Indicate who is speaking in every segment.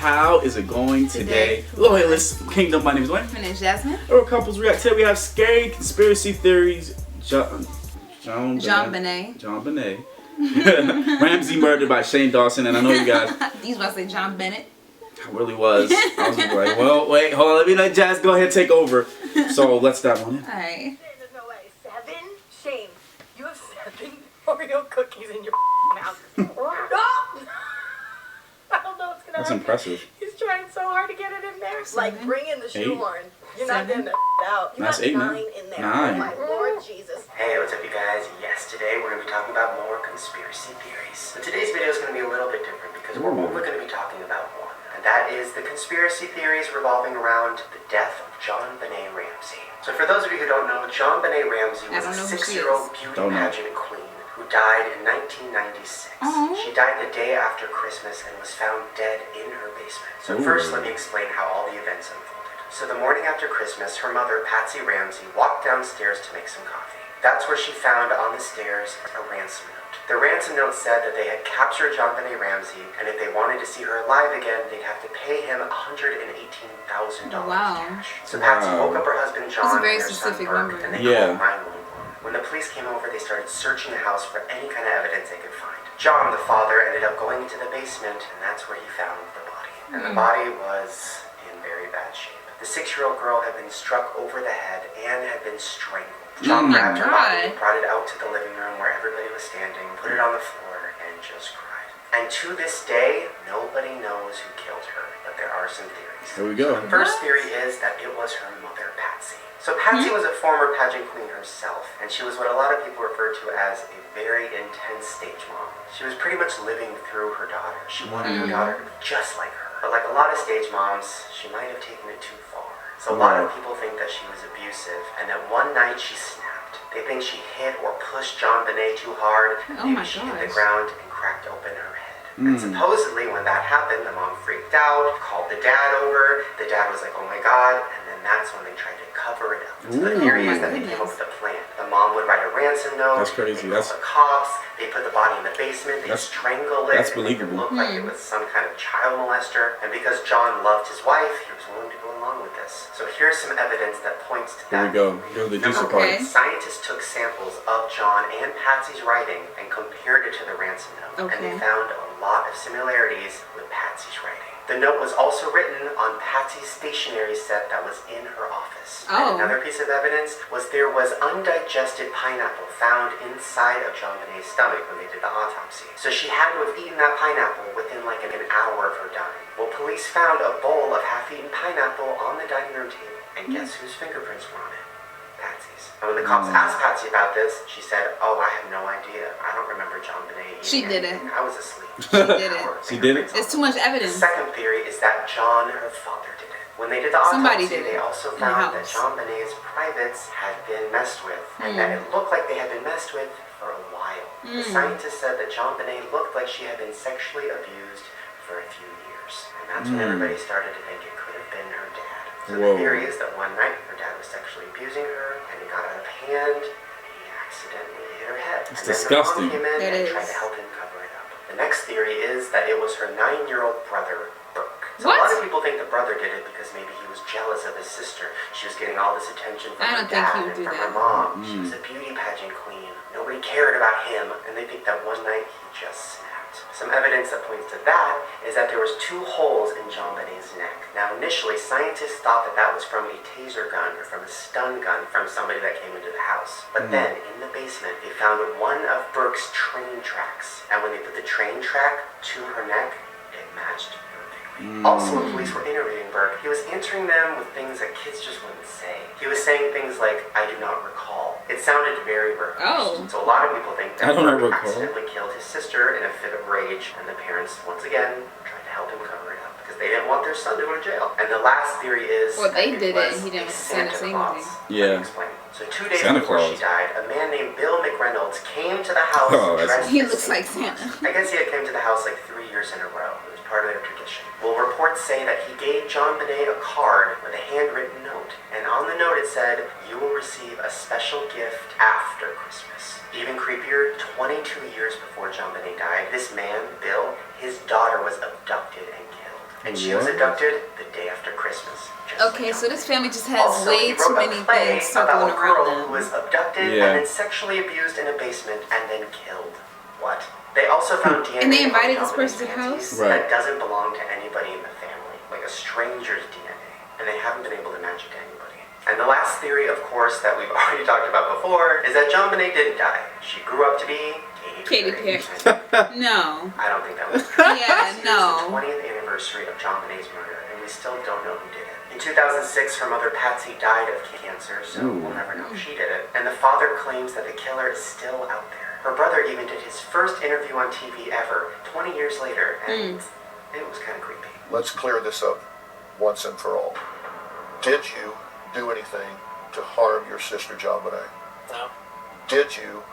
Speaker 1: how is it going today? Loyalist Kingdom, my name is Dwayne.
Speaker 2: My name is Jasmine.
Speaker 1: We're Couples React. Today we have scary conspiracy theories.
Speaker 2: JONBENET
Speaker 1: Ramsey murdered by Shane Dawson, and I know you guys.
Speaker 2: You was about to say John Bennett.
Speaker 1: I really was. I was like, well, wait, hold on. Let me let Jazz go ahead and take over. So let's dive on in.
Speaker 2: Alright.
Speaker 3: There's no way. 7? Shane, you have 7 Oreo cookies in your mouth. I don't know what's gonna
Speaker 1: That's
Speaker 3: happen.
Speaker 1: impressive.
Speaker 3: He's trying so hard to get it in there. Like, bring in the shoehorn. You're not
Speaker 2: 7.
Speaker 3: getting that out. You
Speaker 1: That's
Speaker 3: got
Speaker 1: 8 now.
Speaker 3: 9 in there.
Speaker 1: 9.
Speaker 3: Oh my Lord Jesus.
Speaker 4: Hey, what's up you guys? Yes, today we're going to be talking about more conspiracy theories. So today's video is going to be a little bit different because we're only going to be talking about one. And that is the conspiracy theories revolving around the death of JONBENET Ramsey. So for those of you who don't know, JONBENET Ramsey was a 6-year-old beauty pageant queen who died in 1996. She died the day after Christmas and was found dead in her basement. So first let me explain how all the events unfolded. So the morning after Christmas, her mother, Patsy Ramsey, walked downstairs to make some coffee. That's where she found on the stairs a ransom note. The ransom note said that they had captured JONBENET Ramsey, and if they wanted to see her alive again, they'd have to pay him $118,000 cash. So Patsy woke up her husband John and their son Burke, and they called 911. When the police came over, they started searching the house for any kind of evidence they could find. John, the father, ended up going into the basement, and that's where he found the body. And the body was in very bad shape. The 6-year-old girl had been struck over the head and had been strangled. John grabbed her body, brought it out to the living room where everybody was standing, put it on the floor, and just cried. And to this day, nobody knows who killed her, but there are some theories.
Speaker 1: Here we go.
Speaker 4: The first theory is that it was her mother, Patsy. So Patsy was a former pageant queen herself, and she was what a lot of people refer to as a very intense stage mom. She was pretty much living through her daughter. She wanted her daughter to be just like her. But like a lot of stage moms, she might have taken it too far. So a lot of people think that she was abusive, and that one night she snapped. They think she hit or pushed JONBENET too hard. Maybe she hit the ground and cracked open her head. And supposedly when that happened, the mom freaked out, called the dad over. The dad was like, oh my God, and then that's when they tried to cover it up. So the theory is that they came up with a plan. The mom would write a ransom note.
Speaker 1: That's crazy.
Speaker 4: They call the cops. They put the body in the basement. They strangle it.
Speaker 1: That's
Speaker 4: and make it
Speaker 1: believable.
Speaker 4: look like it was some kind of child molester. And because John loved his wife, he was willing to go along with this. So here's some evidence that points to that.
Speaker 1: Here we go. Here's the juicy part.
Speaker 4: Scientists took samples of John and Patsy's writing and compared it to the ransom note. And they found a lot of similarities with Patsy's writing. The note was also written on Patsy's stationery set that was in her office. And another piece of evidence was there was undigested pineapple found inside of JONBENET's stomach when they did the autopsy. So she had to have eaten that pineapple within like an hour of her dying. Well, police found a bowl of half-eaten pineapple on the dining room table. And guess whose fingerprints were on it? Patsy's. And when the cops asked Patsy about this, she said, oh, I have no idea. I don't remember JONBENET eating
Speaker 2: She did it.
Speaker 4: I was asleep.
Speaker 1: She did it?
Speaker 2: It's too much evidence.
Speaker 4: The second theory is that John, her father, did it. When they did the autopsy, they also found that JONBENET's privates had been messed with, and that it looked like they had been messed with for a while. The scientists said that JONBENET looked like she had been sexually abused for a few years, and that's when everybody started to think it could have been her dad. So the theory is that one night her dad was sexually abusing her, and it got out of hand, and he accidentally hit her head.
Speaker 1: It's
Speaker 4: and
Speaker 1: disgusting.
Speaker 4: Then her mom came in and tried to help him cover it up. The next theory is that it was her 9-year-old brother, Burke. So a lot of people think the brother did it because maybe he was jealous of his sister. She was getting all this attention from her dad and from her mom. She was a beauty pageant queen. Nobody cared about him, and they think that one night he just snapped. Some evidence that points to that is that there was 2 holes in JONBENET's neck. Now initially, scientists thought that that was from a taser gun or from a stun gun from somebody that came into the house. But then, in the basement, they found one of Burke's train tracks. And when they put the train track to her neck, it matched perfectly. Also, when police were interviewing Burke, he was answering them with things that kids just wouldn't say. He was saying things like, I do not recall. It sounded very Burke. So a lot of people think that Burke accidentally killed his sister in a fit of rage, and the parents, once again, tried to help him cover it up because they didn't want their son to go to jail. And the last theory is
Speaker 2: well, they did it, and
Speaker 4: was
Speaker 2: he didn't
Speaker 4: a
Speaker 2: say
Speaker 4: Santa
Speaker 2: anything.
Speaker 4: Claus.
Speaker 1: Yeah.
Speaker 4: Let me explain. So 2 days before she died, a man named Bill McReynolds came to the house dressed
Speaker 2: He looks like Santa.
Speaker 4: I guess he had came to the house like 3 years in a row. It was part of their tradition. Well, reports say that he gave JONBENET a card with a handwritten note. And on the note it said, you will receive a special gift after Christmas. Even creepier, 22 years before JONBENET died, this man, Bill, his daughter was abducted and killed. and she was
Speaker 1: What?
Speaker 4: abducted the day after Christmas. just
Speaker 2: Okay,
Speaker 4: like
Speaker 2: so this family just has
Speaker 4: Also, he
Speaker 2: way too
Speaker 4: wrote a
Speaker 2: many
Speaker 4: play
Speaker 2: things
Speaker 4: about
Speaker 2: circling
Speaker 4: a girl
Speaker 2: around
Speaker 4: who was
Speaker 2: them.
Speaker 4: abducted
Speaker 1: Yeah.
Speaker 4: and then sexually abused in a basement and then killed. What? They also found DNA.
Speaker 2: And they invited
Speaker 4: on
Speaker 2: this person to the
Speaker 4: Dominique's
Speaker 2: house?
Speaker 1: Right.
Speaker 4: that doesn't belong to anybody in the family, like a stranger's DNA, and they haven't been able to match it to anybody. And the last theory, of course, that we've already talked about before, is that JONBENET didn't die. She grew up to be
Speaker 2: Katy Perry. No.
Speaker 4: I don't think that was true.
Speaker 2: Yeah,
Speaker 4: This year's
Speaker 2: no.
Speaker 4: the 20th anniversary of JONBENET's murder, and we still don't know who did it. In 2006, her mother Patsy died of cancer, so we'll never know if she did it. And the father claims that the killer is still out there. Her brother even did his first interview on TV ever, 20 years later, and it was kind of creepy.
Speaker 5: Let's clear this up once and for all. Did you do anything to harm your sister JONBENET?
Speaker 6: No.
Speaker 5: Did you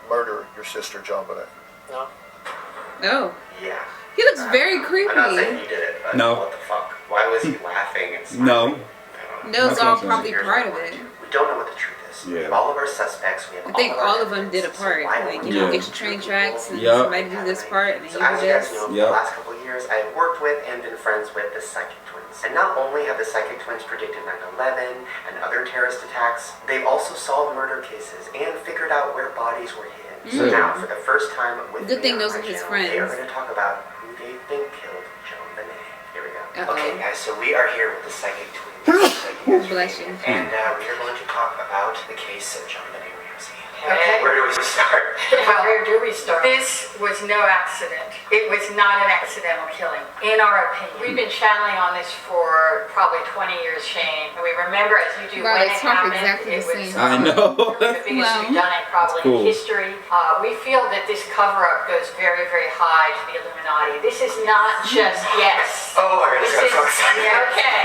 Speaker 5: murder your sister JONBENET?
Speaker 6: No.
Speaker 2: Oh.
Speaker 4: Yeah.
Speaker 2: He looks very creepy.
Speaker 4: I'm not saying he did it, but
Speaker 1: No.
Speaker 4: what the fuck? Why was he laughing and smiling?
Speaker 1: No.
Speaker 4: I don't know.
Speaker 2: Those
Speaker 1: That's
Speaker 2: all
Speaker 1: what I'm
Speaker 2: probably
Speaker 4: Here's
Speaker 2: part of
Speaker 4: what
Speaker 2: it.
Speaker 4: We don't know what the truth is. We
Speaker 1: Yeah.
Speaker 4: have all of our suspects. We have
Speaker 2: I think
Speaker 4: our
Speaker 2: all of them
Speaker 4: evidence.
Speaker 2: did a part.
Speaker 4: So why
Speaker 2: Like,
Speaker 4: would
Speaker 2: you
Speaker 4: we
Speaker 2: know,
Speaker 1: Yeah.
Speaker 2: get your train tracks and
Speaker 1: Yeah.
Speaker 2: somebody do this part and then
Speaker 4: So
Speaker 2: you
Speaker 4: as
Speaker 2: do
Speaker 4: you guys
Speaker 2: this.
Speaker 4: know, for
Speaker 1: Yeah.
Speaker 4: the last couple of years, I have worked with and been friends with the psychic twins. And not only have the psychic twins predicted 9/11 and other terrorist attacks, they've also solved murder cases and figured out where bodies were hidden. So now, for the first time with
Speaker 2: Good
Speaker 4: me
Speaker 2: thing
Speaker 4: on
Speaker 2: those
Speaker 4: my
Speaker 2: are his
Speaker 4: channel, they are
Speaker 2: friends.
Speaker 4: going to talk about who they think killed JONBENET. Here we go.
Speaker 2: Uh-oh.
Speaker 4: Okay, guys, so we are here with the psychic twins.
Speaker 2: Bless you.
Speaker 4: And we are going to talk about the case of JONBENET Ramsey.
Speaker 3: Okay.
Speaker 4: Where do we start?
Speaker 3: Well, where do we start? This was no accident. It was not an accidental killing, in our opinion. We've been channeling on this for probably 20 years, Shane. And we remember, as you do,
Speaker 2: Wow,
Speaker 3: when
Speaker 2: they
Speaker 3: it
Speaker 2: talk
Speaker 3: happened,
Speaker 2: exactly
Speaker 3: it
Speaker 2: the
Speaker 3: was
Speaker 2: same.
Speaker 1: I know.
Speaker 3: the biggest
Speaker 2: Wow.
Speaker 3: we've done it probably
Speaker 1: Cool.
Speaker 3: in history. We feel that this cover-up goes very, very high to the Illuminati. This is not just yes.
Speaker 4: Oh, I
Speaker 3: This
Speaker 4: got
Speaker 3: is
Speaker 4: so excited.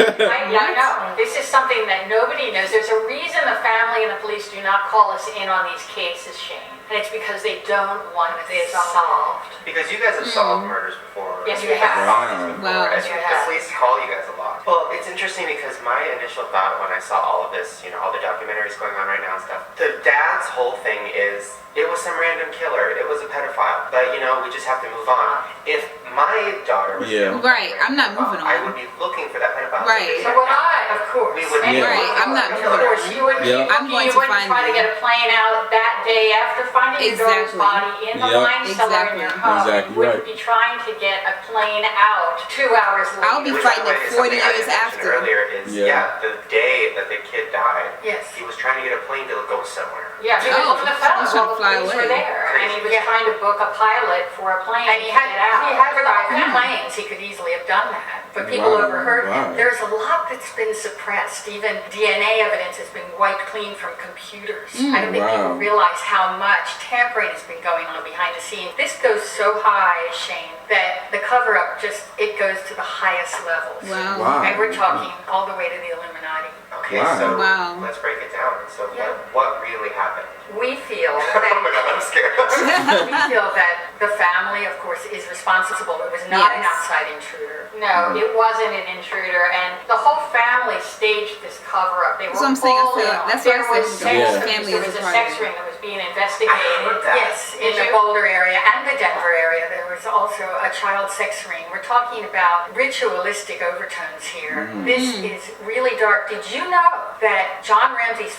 Speaker 3: okay. I know. This is something that nobody knows. There's a reason the family and the police do not call us in on these cases, Shane. And it's because they don't want this solved.
Speaker 4: Because you guys have solved murders before.
Speaker 3: Yes,
Speaker 4: You
Speaker 3: we have.
Speaker 1: Wow.
Speaker 2: Wow.
Speaker 4: And
Speaker 3: Yes, we
Speaker 4: the
Speaker 3: have.
Speaker 4: police call you guys a lot. Well, it's interesting because my initial thought when I saw all of this, you know, all the documentaries going on right now and stuff, the dad's whole thing is, it was some random killer, it was a pedophile, but you know, we just have to move on. If my daughter was
Speaker 1: Yeah.
Speaker 4: killed
Speaker 2: Right,
Speaker 4: by a
Speaker 2: I'm not
Speaker 4: pedophile,
Speaker 2: moving
Speaker 4: I
Speaker 2: on.
Speaker 4: would be looking for that pedophile.
Speaker 2: Right.
Speaker 3: So would I, of course.
Speaker 4: We would
Speaker 3: And
Speaker 1: Yeah.
Speaker 2: Right, I'm not
Speaker 3: Of
Speaker 2: moving
Speaker 3: course,
Speaker 2: on.
Speaker 3: you wouldn't
Speaker 1: Yeah.
Speaker 3: keep
Speaker 2: I'm going
Speaker 3: looking, you
Speaker 2: to
Speaker 3: wouldn't
Speaker 2: find
Speaker 3: try to
Speaker 2: it.
Speaker 3: get a plane out that day after finding your daughter's
Speaker 2: Exactly.
Speaker 3: body in the
Speaker 1: Yep.
Speaker 3: wine cellar in your
Speaker 2: Exactly.
Speaker 3: home.
Speaker 1: Exactly
Speaker 3: You wouldn't
Speaker 1: right.
Speaker 3: be trying to get a plane out 2 hours later.
Speaker 2: I'll be
Speaker 4: Which,
Speaker 2: fighting
Speaker 4: by the
Speaker 2: it
Speaker 4: way, is
Speaker 2: 40
Speaker 4: something I
Speaker 2: years
Speaker 4: didn't mention
Speaker 2: after.
Speaker 4: Earlier is,
Speaker 1: Yeah.
Speaker 4: the day that the kid died,
Speaker 3: Yes.
Speaker 4: he was trying to get a plane to go somewhere.
Speaker 3: Yeah, he was
Speaker 2: Oh,
Speaker 3: on the
Speaker 2: he
Speaker 3: phone
Speaker 2: was
Speaker 3: while
Speaker 2: trying to
Speaker 3: the
Speaker 2: fly
Speaker 3: police were
Speaker 2: away.
Speaker 3: there. And he was trying to book a pilot for a plane
Speaker 7: And he
Speaker 3: to
Speaker 7: had
Speaker 3: get out.
Speaker 7: private
Speaker 3: planes. He could easily have done that. But people
Speaker 1: Wow,
Speaker 3: overheard
Speaker 1: wow.
Speaker 3: him. There's a lot that's been suppressed. Even DNA evidence has been wiped clean from computers. I don't think
Speaker 1: Wow.
Speaker 3: people realize how much tampering has been going on behind the scenes. This goes so high, Shane, that the cover-up it goes to the highest levels.
Speaker 2: Wow.
Speaker 1: Wow.
Speaker 3: And we're talking all the way to the Illuminati.
Speaker 4: Okay,
Speaker 1: Wow.
Speaker 4: so
Speaker 2: Wow.
Speaker 4: let's break it down. So
Speaker 3: Yeah.
Speaker 4: what really happened?
Speaker 3: We feel
Speaker 4: Oh my
Speaker 3: that
Speaker 4: god, I'm scared.
Speaker 3: we feel that the family, of course, is responsible. It was not an
Speaker 2: Yes.
Speaker 3: outside intruder. No, it wasn't an intruder, and the whole family staged this cover-up. They were
Speaker 2: That's what I'm saying. I
Speaker 3: all
Speaker 2: feel-
Speaker 3: in on it.
Speaker 2: that's why I
Speaker 3: There
Speaker 2: said
Speaker 3: was
Speaker 2: the
Speaker 3: sex
Speaker 1: whole
Speaker 3: abuse.
Speaker 2: family
Speaker 3: There
Speaker 2: is
Speaker 3: was
Speaker 2: a
Speaker 3: a
Speaker 2: part
Speaker 3: sex
Speaker 2: of it.
Speaker 3: ring that was being
Speaker 4: I heard
Speaker 3: investigated.
Speaker 4: that.
Speaker 3: Yes, in the Boulder area and the Denver area. There was also a child sex ring. We're talking about ritualistic overtones here. This is really dark. Did you know that John Ramsey's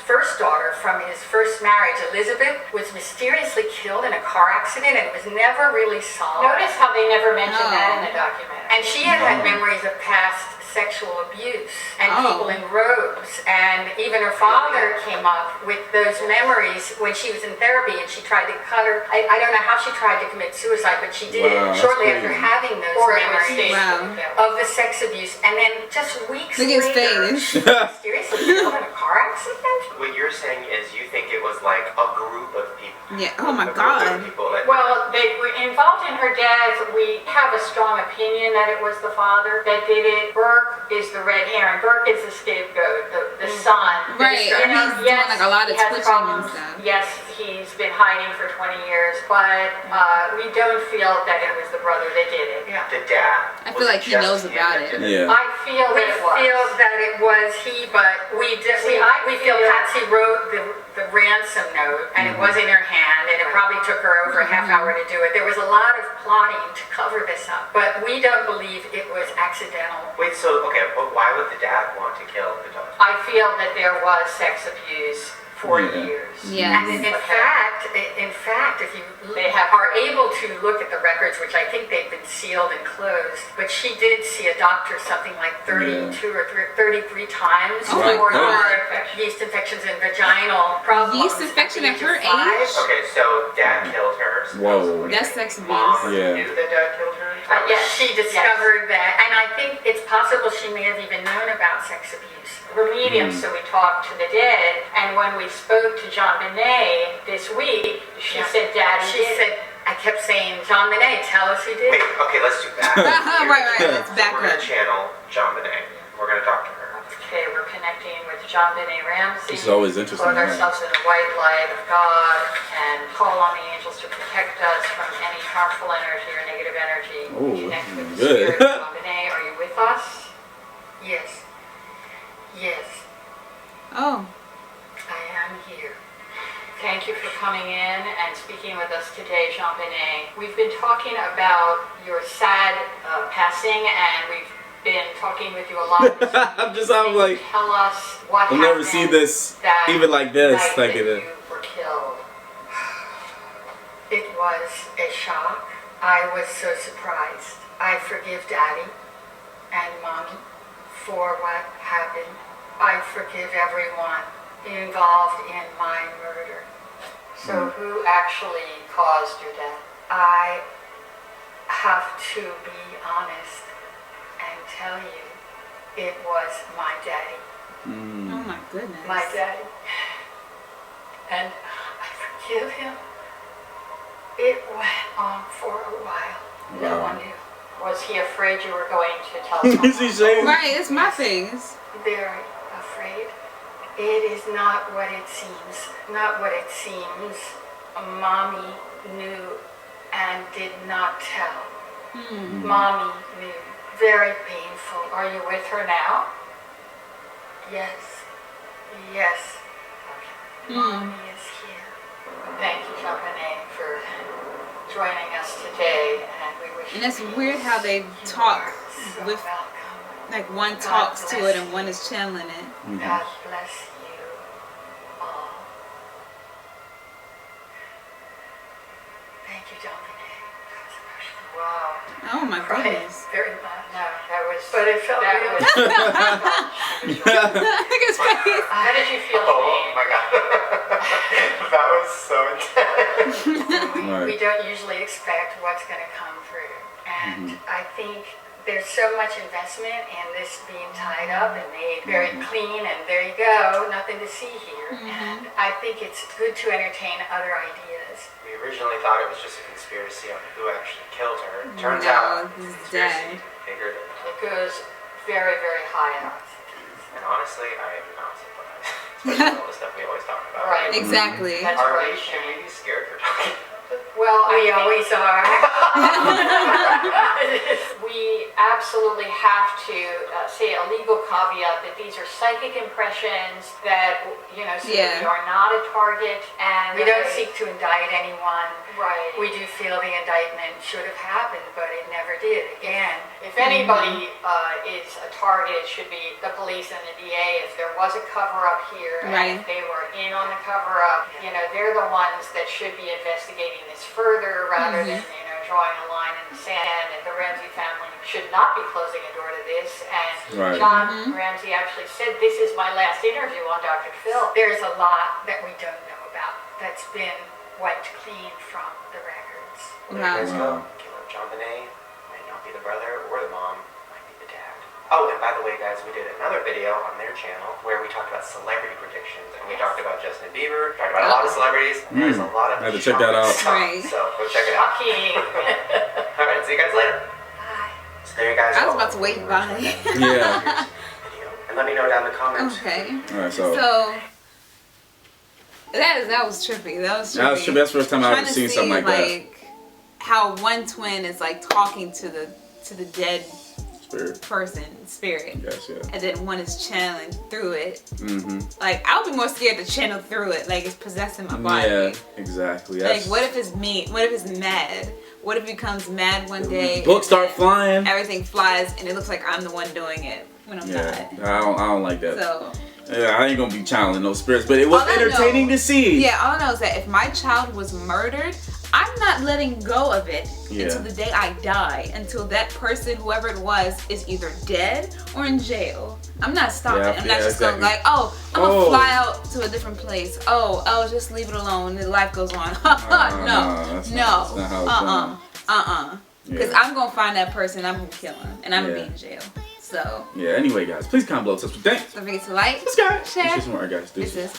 Speaker 3: first daughter from his first marriage, Elizabeth, was mysteriously killed in a car accident and it was never really solved? Notice how they never mentioned that in the documentary. And she had memories of past sexual abuse and people in robes, and even her father came up with those memories when she was in therapy and she tried to cut her. I don't know how she tried to commit suicide, but she did
Speaker 1: Wow,
Speaker 3: it shortly
Speaker 1: that's
Speaker 3: after
Speaker 1: crazy.
Speaker 3: having those memories of the sex abuse, and then just weeks
Speaker 2: Look at his
Speaker 3: later,
Speaker 2: face.
Speaker 3: she was mysteriously killed in a car accident.
Speaker 4: What you're saying is you think it was like a group of people.
Speaker 2: Yeah. Oh my
Speaker 4: A group of
Speaker 2: God.
Speaker 4: people that
Speaker 3: Well, they were involved in her death. We have a strong opinion that it was the father that did it. Her Burke is the red herring. Burke is the scapegoat, the son.
Speaker 2: Right, and he's doing, like, a lot of
Speaker 3: he has
Speaker 2: twitching and
Speaker 3: problems.
Speaker 2: stuff.
Speaker 3: Yes, he's been hiding for 20 years, but we don't feel that it was the brother that did it. Yeah.
Speaker 4: The dad.
Speaker 2: I feel like he knows about it.
Speaker 1: Yeah.
Speaker 3: I feel that it was he, but we feel Patsy wrote the ransom note, and it was in her hand, and it probably took her over a half hour to do it. There was a lot of plotting to cover this up, but we don't believe it was accidental.
Speaker 4: Wait, so, okay, but why would the dad want to kill the daughter?
Speaker 3: I feel that there was sex abuse for years.
Speaker 2: Yes.
Speaker 3: And in fact, if you are able to look at the records, which I think they've been sealed and closed, but she did see a doctor something like 32 or 33 times
Speaker 2: Oh my
Speaker 3: for
Speaker 2: God.
Speaker 3: yeast infections and vaginal problems.
Speaker 2: Yeast infection at
Speaker 3: the
Speaker 2: her
Speaker 3: age of 5.
Speaker 2: age?
Speaker 4: Okay, so dad killed her.
Speaker 1: Whoa.
Speaker 2: That's sex abuse.
Speaker 4: Mom
Speaker 1: Yeah.
Speaker 4: knew that dad killed her?
Speaker 3: Yes, she discovered that, and I think it's possible she may have even known about sex abuse. We're mediums, so we talk to the dead, and when we spoke to JONBENET this week, she said, Daddy I kept saying, JONBENET, tell us who did
Speaker 4: Wait,
Speaker 3: it.
Speaker 4: okay, let's do that.
Speaker 2: Right, let's back
Speaker 4: We're
Speaker 2: up.
Speaker 4: gonna channel JONBENET. We're gonna talk to her.
Speaker 3: Okay, we're connecting with JONBENET Ramsey.
Speaker 1: This is always interesting,
Speaker 3: Clothe
Speaker 1: right?
Speaker 3: ourselves in the white light of God and call on the angels to protect us from any harmful energy or negative energy.
Speaker 1: Ooh,
Speaker 3: Connect with the
Speaker 1: good.
Speaker 3: spirit of JONBENET. Are you with us? Yes. Yes,
Speaker 2: Oh.
Speaker 3: I am here. Thank you for coming in and speaking with us today, JONBENET. We've been talking about your sad passing, and we've been talking with you a lot.
Speaker 1: I'm like,
Speaker 3: Tell us what
Speaker 1: I've never seen this
Speaker 3: that
Speaker 1: even like this.
Speaker 3: night
Speaker 1: Like
Speaker 3: that
Speaker 1: it.
Speaker 3: you were killed. It was a shock. I was so surprised. I forgive Daddy and Mommy for what happened. I forgive everyone involved in my murder. So who actually caused your death? I have to be honest and tell you, it was my daddy.
Speaker 2: Oh my goodness.
Speaker 3: My daddy. And I forgive him. It went on for a while. No one knew. Was he afraid you were going to tell someone?
Speaker 1: Is he saying?
Speaker 2: Right, it's my face.
Speaker 3: Very afraid. It is not what it seems. Not what it seems. Mommy knew and did not tell. Mommy knew. Very painful. Are you with her now? Yes. Yes. Okay. Mommy is here. Thank you, JONBENET, for joining us today, and we wish
Speaker 2: And it's
Speaker 3: you
Speaker 2: weird how they
Speaker 3: peace.
Speaker 2: talk
Speaker 3: You are so
Speaker 2: with,
Speaker 3: welcome.
Speaker 2: like one talks to it and one is channeling it.
Speaker 3: God bless you all. Thank you, JONBENET. That was emotional. Wow.
Speaker 2: Oh my goodness.
Speaker 3: Very much. No, that was. But it felt real.
Speaker 2: Look at his face.
Speaker 3: How did you feel?
Speaker 4: Oh my god. That was so intense.
Speaker 3: We don't usually expect what's going to come through. And I think there's so much investment in this being tied up and made very clean, and there you go, nothing to see here. And I think it's good to entertain other ideas.
Speaker 4: We originally thought it was just a conspiracy on who actually killed her. Turns
Speaker 2: No,
Speaker 4: out
Speaker 2: this is
Speaker 4: conspiracy
Speaker 2: dead.
Speaker 4: bigger than that.
Speaker 3: It goes very, very high up.
Speaker 4: And honestly, I am not surprised. Especially all the stuff we always talk about.
Speaker 3: Right.
Speaker 2: Exactly.
Speaker 3: That's
Speaker 4: Are
Speaker 3: right.
Speaker 4: we, can we be scared for talking?
Speaker 3: Well, we always are. We absolutely have to say a legal caveat that these are psychic impressions that, so
Speaker 2: Yeah.
Speaker 3: we are not a target, and we don't seek to indict anyone. Right. We do feel the indictment should have happened, but it never did. Again, if anybody is a target, it should be the police and the DA. If there was a cover-up here,
Speaker 2: Right.
Speaker 3: and if they were in on the cover-up, they're the ones that should be investigating this further rather than, drawing a line in the sand. And the Ramsey family should not be closing a door to this. And
Speaker 1: Right.
Speaker 3: John Ramsey actually said, this is my last interview on Dr. Phil. There's a lot that we don't know about that's been wiped clean from the records.
Speaker 4: Well, there you guys go.
Speaker 1: Wow.
Speaker 4: Killer JONBENET might not be the brother or the mom, might be the dad. Oh, and by the way, guys, we did another video on their channel where we talked about celebrity predictions, and we talked about Justin Bieber, talked about a lot of celebrities. And there's a lot of
Speaker 1: I had to check that out.
Speaker 4: shocking stuff,
Speaker 2: Right.
Speaker 4: So go check it out.
Speaker 3: Shocking.
Speaker 4: All right, see you guys later.
Speaker 3: Bye.
Speaker 4: there you guys
Speaker 2: I was
Speaker 4: go.
Speaker 2: about to wave by.
Speaker 1: Yeah.
Speaker 4: Video. And let me know down in the comments.
Speaker 2: Okay.
Speaker 1: All right, so
Speaker 2: So that was trippy. That was trippy.
Speaker 1: that was trippy. That's the first time I've
Speaker 2: Trying
Speaker 1: ever
Speaker 2: to
Speaker 1: seen
Speaker 2: see,
Speaker 1: something like that.
Speaker 2: how one twin is like talking to the dead spirit,
Speaker 1: Yes, yeah.
Speaker 2: and then one is channeling through it.
Speaker 1: Mm-hmm.
Speaker 2: Like I would be more scared to channel through it, like it's possessing my body.
Speaker 1: Yeah, exactly.
Speaker 2: Like what if it's me? What if it's mad? What if it becomes mad one day?
Speaker 1: Books start
Speaker 2: and
Speaker 1: flying.
Speaker 2: everything flies, and it looks like I'm the one doing it when I'm
Speaker 1: Yeah,
Speaker 2: not.
Speaker 1: I don't like that.
Speaker 2: So
Speaker 1: Yeah, I ain't gonna be channeling no spirits, but it was
Speaker 2: All I
Speaker 1: entertaining
Speaker 2: know-
Speaker 1: to see.
Speaker 2: yeah, all I know is that if my child was murdered, I'm not letting go of it until the day I die. Until that person, whoever it was, is either dead or in jail. I'm not stopping.
Speaker 1: Yeah,
Speaker 2: I'm not just
Speaker 1: exactly.
Speaker 2: going like, oh, I'm gonna fly out to a different place. Oh, just leave it alone. The life goes on.
Speaker 1: that's not how it's
Speaker 2: Because
Speaker 1: Yeah.
Speaker 2: I'm gonna find that person. I'm gonna kill him, and I'm gonna be in jail. So
Speaker 1: Yeah, anyway, guys, please comment below. Thanks.
Speaker 2: don't forget to like,
Speaker 1: Subscribe.
Speaker 2: share.
Speaker 1: This is more, guys.
Speaker 2: This is